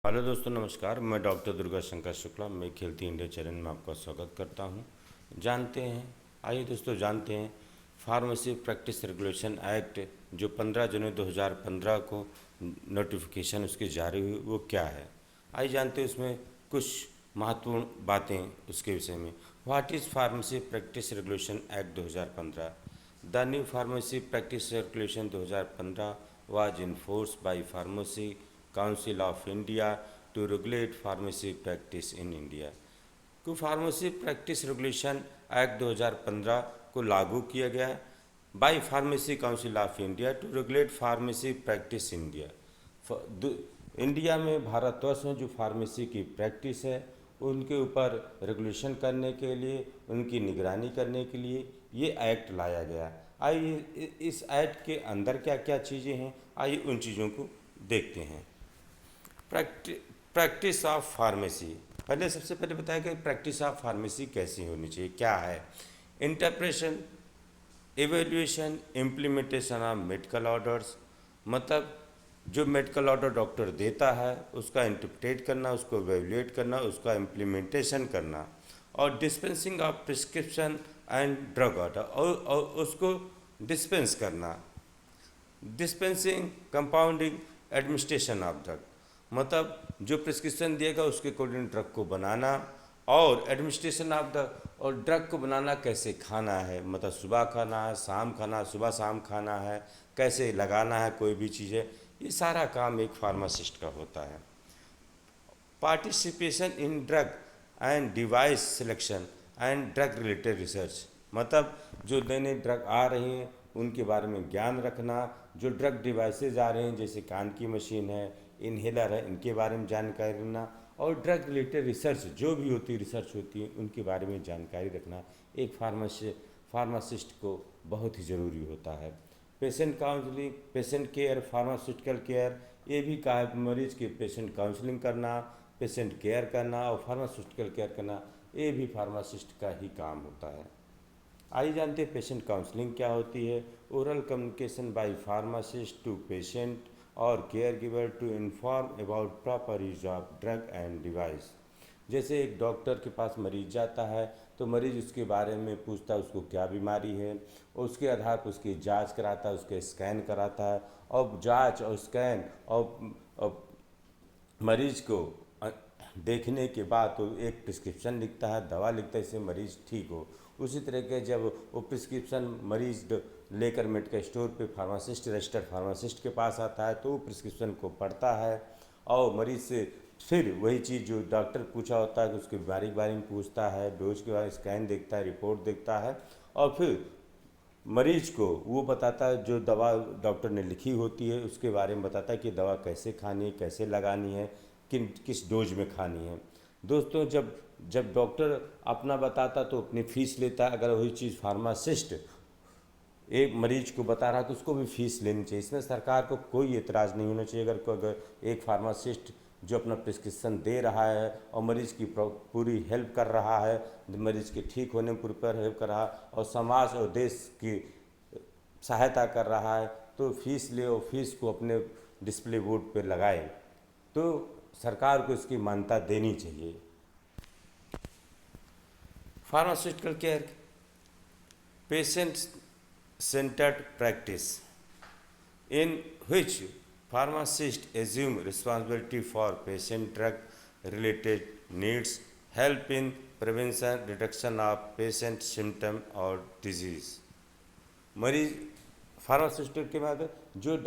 Hello दोस्तों, नमस्कार। मैं डॉक्टर दुर्गा शंकर शुक्ला, मैं खेलती इंडिया चैनल में आपका स्वागत करता हूं। जानते हैं, आइए दोस्तों जानते हैं फार्मेसी प्रैक्टिस रेगुलेशन एक्ट जो 15 जनवरी 2015 को नोटिफिकेशन उसकी जारी हुई, वो क्या है। आइए जानते हैं उसमें कुछ महत्वपूर्ण बातें उसके विषय में। What is pharmacy practice regulation act 2015। The new pharmacy practice regulation 2015 was enforced by Pharmacy Council of India to regulate pharmacy practice in India। को फार्मेसी प्रैक्टिस रेगुलेशन एक्ट 2015 को लागू किया गया by pharmacy council of India to regulate pharmacy practice India. India में, भारतवर्ष में जो pharmacy की practice है उनके ऊपर रेगुलेशन करने के लिए, उनकी निगरानी करने के लिए ये एक्ट लाया गया। आइए इस एक्ट के अंदर क्या क्या चीज़ें हैं, आइए उन चीज़ों को देखते हैं। Practice of pharmacy. पहले सबसे पहले बताया कि प्रैक्टिस ऑफ फार्मेसी कैसी होनी चाहिए, क्या है। Interpretation, evaluation, implementation of medical orders, मतलब जो मेडिकल ऑर्डर डॉक्टर देता है उसका इंटरप्रेट करना, उसको एवेल्यूएट करना, उसका इम्प्लीमेंटेशन करना, और dispensing of prescription and drug order, और उसको डिस्पेंस करना। Dispensing, compounding, administration of drug, मतलब जो प्रिस्क्रिप्शन दिएगा उसके अकॉर्डिंग ड्रग को बनाना, और एडमिनिस्ट्रेशन ऑफ द, और ड्रग को बनाना कैसे खाना है, मतलब सुबह खाना है, शाम खाना है, सुबह शाम खाना है, कैसे लगाना है कोई भी चीज़ है, ये सारा काम एक फार्मासिस्ट का होता है। Participation in drug and device selection and drug related research, मतलब जो नए नए ड्रग आ रही हैं उनके बारे में ज्ञान रखना, जो ड्रग डिवाइसेज आ रहे हैं जैसे कान की मशीन है, इनहेलर है, इनके बारे में जानकारी रखना, और ड्रग रिलेटेड रिसर्च जो भी होती है, रिसर्च होती है, उनके बारे में जानकारी रखना एक फार्मासिस्ट को बहुत ही ज़रूरी होता है। Patient counselling, patient care, pharmaceutical care, ये भी कहा है, मरीज की पेशेंट काउंसलिंग करना, पेशेंट केयर करना और फार्मास्यूटिकल केयर करना, ये भी फार्मासिस्ट का ही काम होता है। आइए जानते हैं पेशेंट काउंसलिंग क्या होती है। Oral communication by pharmacist to patient और care giver to inform about proper use of drug and device. जैसे एक डॉक्टर के पास मरीज जाता है तो मरीज उसके बारे में पूछता है उसको क्या बीमारी है, और उसके आधार पर उसकी जांच कराता है, उसके स्कैन कराता है, और जांच और स्कैन और मरीज को देखने के बाद तो एक प्रिस्क्रिप्शन लिखता है, दवा लिखता है, इससे मरीज ठीक हो। उसी तरह के जब वो प्रिस्क्रिप्शन मरीज लेकर मेडिकल स्टोर पे फार्मासिस्ट, रजिस्टर्ड फार्मासिस्ट के पास आता है तो वो प्रिस्क्रिप्शन को पढ़ता है और मरीज से फिर वही चीज़ जो डॉक्टर पूछा होता है कि उसकी बीमारी के बारे में पूछता है, डोज के बारे में स्कैन देखता है, रिपोर्ट देखता है, और फिर मरीज को वो बताता है जो दवा डॉक्टर ने लिखी होती है उसके बारे में बताता है कि दवा कैसे खानी है, कैसे लगानी है, किस डोज में खानी है। दोस्तों, जब जब डॉक्टर अपना बताता तो अपनी फ़ीस लेता है, अगर वही चीज़ फार्मासिस्ट एक मरीज को बता रहा है तो उसको भी फीस लेनी चाहिए। इसमें सरकार को कोई एतराज़ नहीं होना चाहिए अगर एक फार्मासिस्ट जो अपना प्रिस्क्रिप्शन दे रहा है और मरीज़ की पूरी हेल्प कर रहा है, मरीज़ के ठीक होने में पूरी हेल्प कर रहा है और समाज और देश की सहायता कर रहा है, तो फीस ले और फीस को अपने डिस्प्ले बोर्ड पर लगाए, तो सरकार को इसकी मान्यता देनी चाहिए। Pharmaceutical care, patient centered practice in which pharmacists assume responsibility for patient drug related needs, help in prevention, reduction of patient symptom और disease। मरीज फार्मास्यूटिकल के बाद जो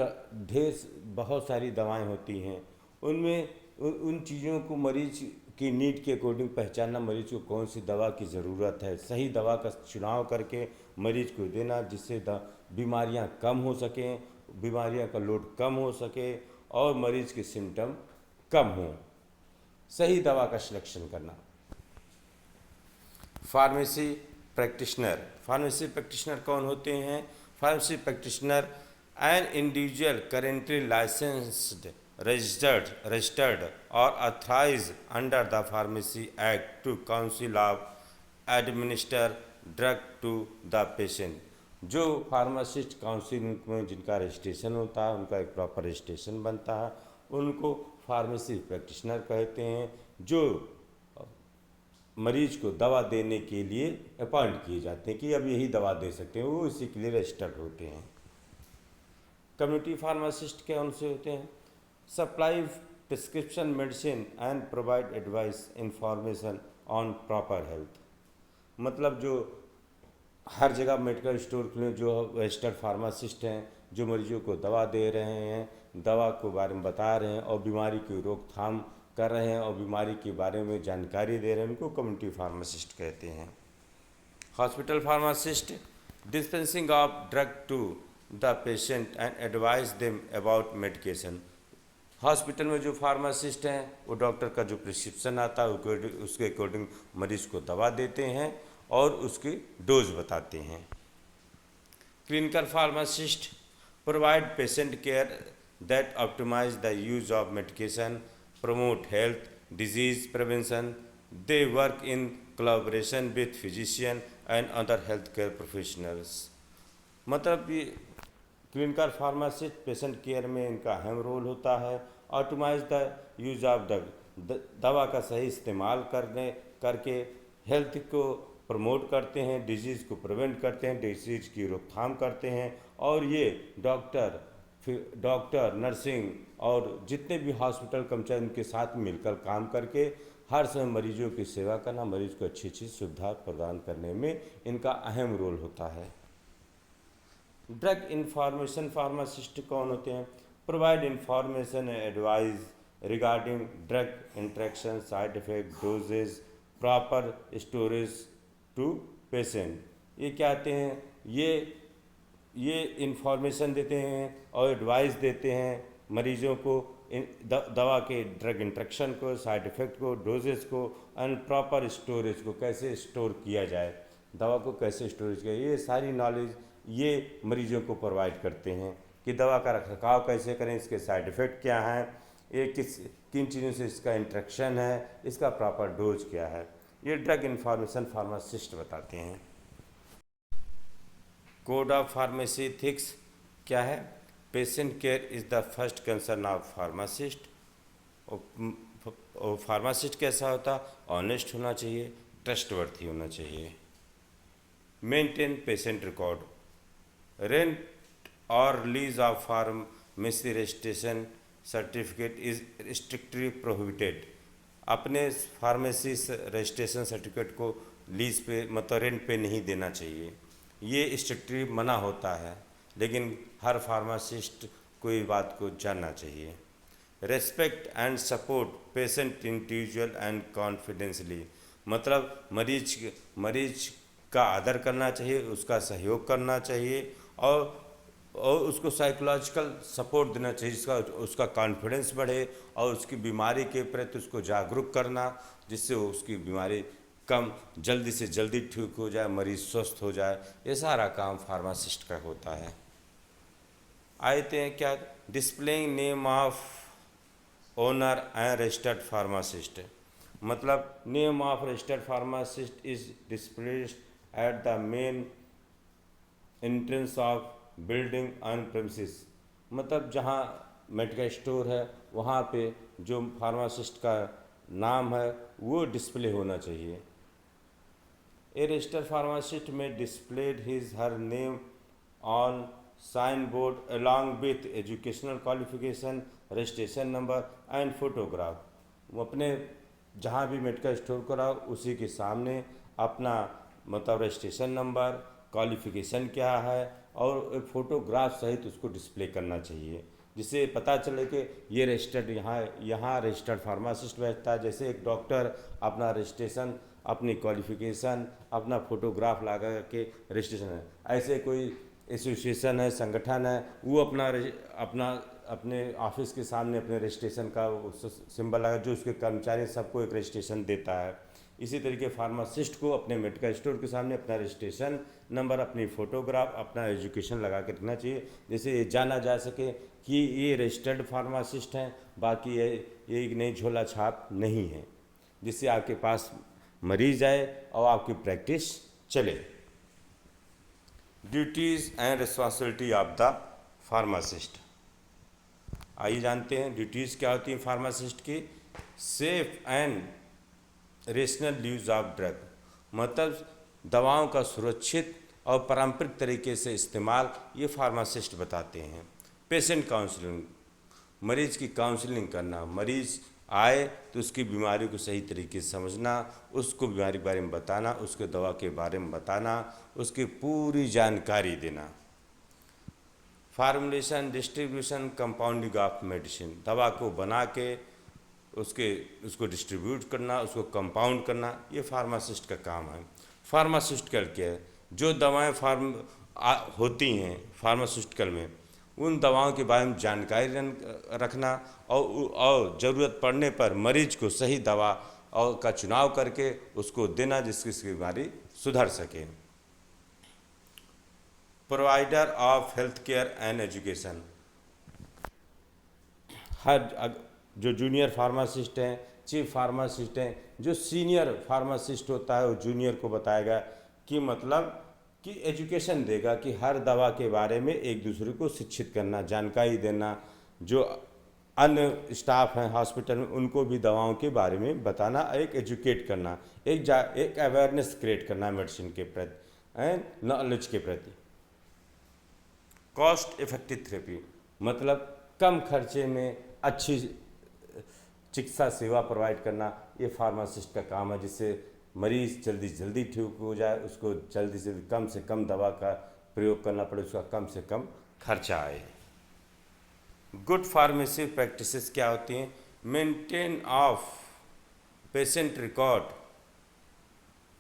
ढेर बहुत सारी दवाएं होती हैं उनमें उन चीज़ों को मरीज की नीड के अकॉर्डिंग पहचानना, मरीज को कौन सी दवा की ज़रूरत है, सही दवा का चुनाव करके मरीज को देना जिससे बीमारियां कम हो सकें, बीमारियां का लोड कम हो सके और मरीज के सिम्टम कम हों। सही दवा का सिलेक्शन करना। फार्मेसी प्रैक्टिशनर, फार्मेसी प्रैक्टिशनर कौन होते हैं। Pharmacy practitioner an individual currently licensed, registered or authorized under the Pharmacy Act to Council of administer drug to the patient। जो फार्मासिस्ट काउंसिल में जिनका रजिस्ट्रेशन होता है उनका एक प्रॉपर रजिस्ट्रेशन बनता है उनको फार्मेसी प्रैक्टिशनर कहते हैं, जो मरीज को दवा देने के लिए अपॉइंट किए जाते हैं कि अब यही दवा दे सकते हैं, वो इसी के लिए रजिस्टर्ड होते हैं। कम्युनिटी फार्मासिस्ट कौन से होते हैं? Supply prescription medicine and provide advice information on proper health. मतलब जो हर जगह मेडिकल स्टोर खुले, जो रजिस्टर्ड फार्मासिस्ट हैं, जो मरीजों को दवा दे रहे हैं, दवा के बारे में बता रहे हैं और बीमारी की रोकथाम कर रहे हैं और बीमारी के बारे में जानकारी दे रहे हैं, उनको कम्युनिटी फार्मासिस्ट कहते हैं। Hospital pharmacist dispensing of drug to the patient and advice them about medication. Hospital में जो फार्मासिस्ट हैं वो डॉक्टर का जो प्रिस्क्रिप्शन आता है उसके अकॉर्डिंग मरीज को दवा देते हैं और उसकी डोज बताते हैं। Clinical pharmacist provide patient care that optimize the use of medication, promote health, disease prevention. They work in collaboration with physician and other healthcare professionals. मतलब ये क्लिनिकल फार्मासिस्ट पेशेंट केयर में इनका अहम रोल होता है। Optimize the use of the दवा का सही इस्तेमाल करके हेल्थ को प्रमोट करते हैं, डिजीज़ को प्रिवेंट करते हैं, डिजीज़ की रोकथाम करते हैं। और ये डॉक्टर, नर्सिंग और जितने भी हॉस्पिटल कर्मचारी उनके साथ मिलकर काम करके हर समय मरीजों की सेवा करना, मरीज को अच्छी अच्छी सुविधा प्रदान करने में इनका अहम रोल होता है। ड्रग इंफॉर्मेशन फार्मासिस्ट कौन होते हैं? Provide information and advice regarding drug interaction, side effect, dosages, proper storage to patient. ये क्या कहते हैं? ये इंफॉर्मेशन देते हैं और एडवाइस देते हैं मरीजों को दवा के ड्रग इंट्रैक्शन को, साइड इफ़ेक्ट को, डोजेस को, एंड प्रॉपर स्टोरेज को, कैसे स्टोर किया जाए, दवा को कैसे स्टोरेज किया, ये सारी नॉलेज ये मरीजों को प्रोवाइड करते हैं कि दवा का रखरखाव कैसे करें, इसके साइड इफ़ेक्ट क्या हैं, ये किन चीज़ों से इसका इंट्रैक्शन है, इसका प्रॉपर डोज क्या है, ये ड्रग इंफॉर्मेशन फार्मासिस्ट बताते हैं। कोड ऑफ फार्मेसी एथिक्स क्या है? Patient care is the first concern of pharmacist. और फार्मासिस्ट कैसा होता? ऑनेस्ट होना चाहिए, ट्रस्टवर्थी होना चाहिए। मेंटेन पेशेंट रिकॉर्ड, रेंट और release of pharmacy registration certificate is strictly prohibited. अपने फार्मेसी रजिस्ट्रेशन सर्टिफिकेट को लीज पे मतलब रेंट पे नहीं देना चाहिए, ये स्ट्रिक्टली मना होता है, लेकिन हर फार्मासिस्ट को इस बात को जानना चाहिए। Respect and support patient individual and confidently, मतलब मरीज का आदर करना चाहिए, उसका सहयोग करना चाहिए और उसको साइकोलॉजिकल सपोर्ट देना चाहिए, जिसका उसका कॉन्फिडेंस बढ़े और उसकी बीमारी के प्रति उसको जागरूक करना, जिससे उसकी बीमारी कम जल्दी से जल्दी ठीक हो जाए, मरीज स्वस्थ हो जाए। ये सारा काम फार्मासिस्ट का होता है। आते हैं क्या? Displaying name of owner and registered pharmacist, मतलब name of registered pharmacist is displayed at the main entrance of building on premises, मतलब जहाँ मेडिकल स्टोर है वहाँ पे जो फार्मासिस्ट का नाम है वो डिस्प्ले होना चाहिए। A registered pharmacist may display her name on signboard along with educational qualification, registration number and photograph। वो अपने जहाँ भी मेडिकल स्टोर कराओ उसी के सामने अपना मतलब रजिस्ट्रेशन नंबर, क्वालिफिकेशन क्या है और फोटोग्राफ सहित उसको डिस्प्ले करना चाहिए, जिससे पता चले कि ये रजिस्टर्ड यहाँ रजिस्टर्ड फार्मासिस्ट बैठता है। जैसे एक डॉक्टर अपना रजिस्ट्रेशन, अपनी क्वालिफिकेशन, अपना फोटोग्राफ लगा के रजिस्ट्रेशन है, ऐसे कोई एसोसिएशन है, संगठन है, वो अपने ऑफिस के सामने अपने रजिस्ट्रेशन का सिंबल लगा, जो उसके कर्मचारी सबको एक रजिस्ट्रेशन देता है। इसी तरीके फार्मासिस्ट को अपने मेडिकल स्टोर के सामने अपना रजिस्ट्रेशन नंबर, अपनी फ़ोटोग्राफ, अपना एजुकेशन लगा के रखना चाहिए, जिससे ये जाना जा सके कि ये रजिस्टर्ड फार्मासिस्ट हैं, बाकी ये नई झोला छाप नहीं है, जिससे आपके पास मरीज आए और आपकी प्रैक्टिस चले। Duties and responsibility of the pharmacist. आइए जानते हैं ड्यूटीज़ क्या होती हैं फार्मासिस्ट की। Safe and rational use of drug, मतलब दवाओं का सुरक्षित और पारंपरिक तरीके से इस्तेमाल, ये फार्मासिस्ट बताते हैं। पेशेंट काउंसलिंग, मरीज की काउंसलिंग करना, मरीज आए तो उसकी बीमारी को सही तरीके से समझना, उसको बीमारी के बारे में बताना, उसके दवा के बारे में बताना, उसकी पूरी जानकारी देना। Formulation, distribution, compounding of medicine, दवा को बना के उसको डिस्ट्रीब्यूट करना, उसको कंपाउंड करना, ये फार्मासिस्ट का काम है। फार्मास्यूटिकल केयर, जो दवाएं होती हैं फार्मास्यूटिकल में, उन दवाओं के बारे में जानकारी रखना और ज़रूरत पड़ने पर मरीज को सही दवा और का चुनाव करके उसको देना जिसकी इसकी बीमारी सुधर सके। Provider of health care and education, हर जो जूनियर फार्मासिस्ट हैं, चीफ फार्मासिस्ट हैं, जो सीनियर फार्मासिस्ट होता है वो जूनियर को बताएगा कि मतलब कि एजुकेशन देगा कि हर दवा के बारे में एक दूसरे को शिक्षित करना, जानकारी देना। जो अन्य स्टाफ हैं हॉस्पिटल में उनको भी दवाओं के बारे में बताना, एक एजुकेट करना, एक अवेयरनेस क्रिएट करना मेडिसिन के प्रति एंड नॉलेज के प्रति। कॉस्ट इफेक्टिव थेरेपी, मतलब कम खर्चे में अच्छी चिकित्सा सेवा प्रोवाइड करना, ये फार्मासिस्ट का काम है, जिससे मरीज़ जल्दी ठीक हो जाए, उसको जल्दी से कम दवा का प्रयोग करना पड़े, उसका कम से कम खर्चा आए। गुड फार्मेसी प्रैक्टिसेस क्या होती हैं? मेंटेन ऑफ पेशेंट रिकॉर्ड,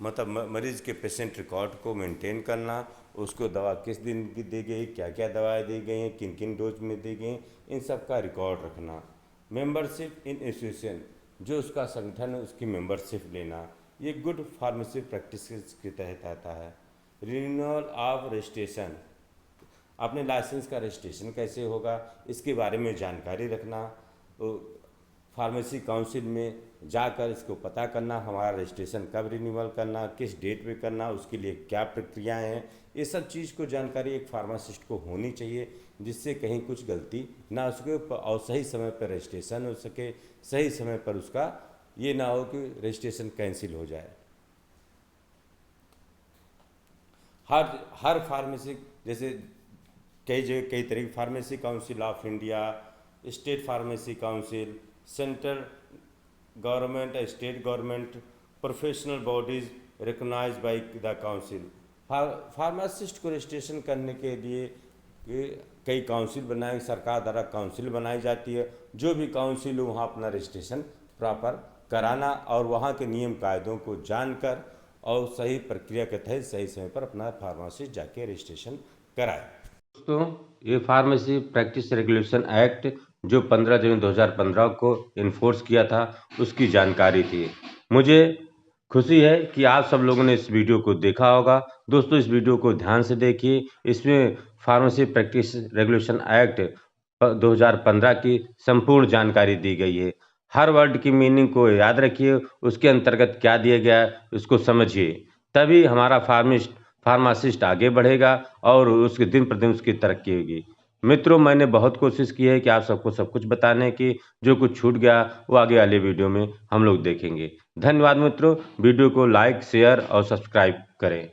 मतलब मरीज़ के पेशेंट रिकॉर्ड को मेंटेन करना, उसको दवा किस दिन की दी गई, क्या क्या दवाएं दी गई हैं, किन किन डोज में दी गई, इन सब का रिकॉर्ड रखना। मेंबरशिप इन इंस्टीट्यूशन, जो उसका संगठन है उसकी मेंबरशिप लेना, ये गुड फार्मेसी प्रैक्टिस के तहत आता है। रिन्यूअल ऑफ रजिस्ट्रेशन, अपने लाइसेंस का रजिस्ट्रेशन कैसे होगा इसके बारे में जानकारी रखना, फार्मेसी काउंसिल में जाकर इसको पता करना, हमारा रजिस्ट्रेशन कब रिन्यूअल करना, किस डेट पे करना, उसके लिए क्या प्रक्रियाएं हैं, ये सब चीज़ को जानकारी एक फार्मासिस्ट को होनी चाहिए, जिससे कहीं कुछ गलती ना हो सके और सही समय पर रजिस्ट्रेशन हो सके, सही समय पर उसका ये ना हो कि रजिस्ट्रेशन कैंसिल हो जाए। हर फार्मेसी, जैसे कई जगह कई तरह की pharmacy council of India, state pharmacy council, central government, state government, professional bodies recognize by the council. Pharmacist को रजिस्ट्रेशन करने के लिए कई काउंसिल बनाए, सरकार द्वारा काउंसिल बनाई जाती है, जो भी काउंसिल हो वहाँ अपना रजिस्ट्रेशन प्रॉपर कराना और वहाँ के नियम कायदों को जानकर और सही प्रक्रिया के तहत सही समय पर अपना फार्मासिस्ट जाके रजिस्ट्रेशन कराए। दोस्तों, ये फार्मेसी प्रैक्टिस रेगुलेशन एक्ट जो 15 जून 2015 को इन्फोर्स किया था उसकी जानकारी थी। मुझे खुशी है कि आप सब लोगों ने इस वीडियो को देखा होगा। दोस्तों, इस वीडियो को ध्यान से देखिए, इसमें फार्मेसी प्रैक्टिस रेगुलेशन एक्ट 2015 की संपूर्ण जानकारी दी गई है। हर वर्ड की मीनिंग को याद रखिए, उसके अंतर्गत क्या दिया गया है उसको समझिए, तभी हमारा फार्मासिस्ट आगे बढ़ेगा और उसके दिन प्रतिदिन उसकी तरक्की होगी। मित्रों, मैंने बहुत कोशिश की है कि आप सबको सब कुछ बताने की, जो कुछ छूट गया वो आगे वाले वीडियो में हम लोग देखेंगे। धन्यवाद मित्रों, वीडियो को लाइक, शेयर और सब्सक्राइब करें।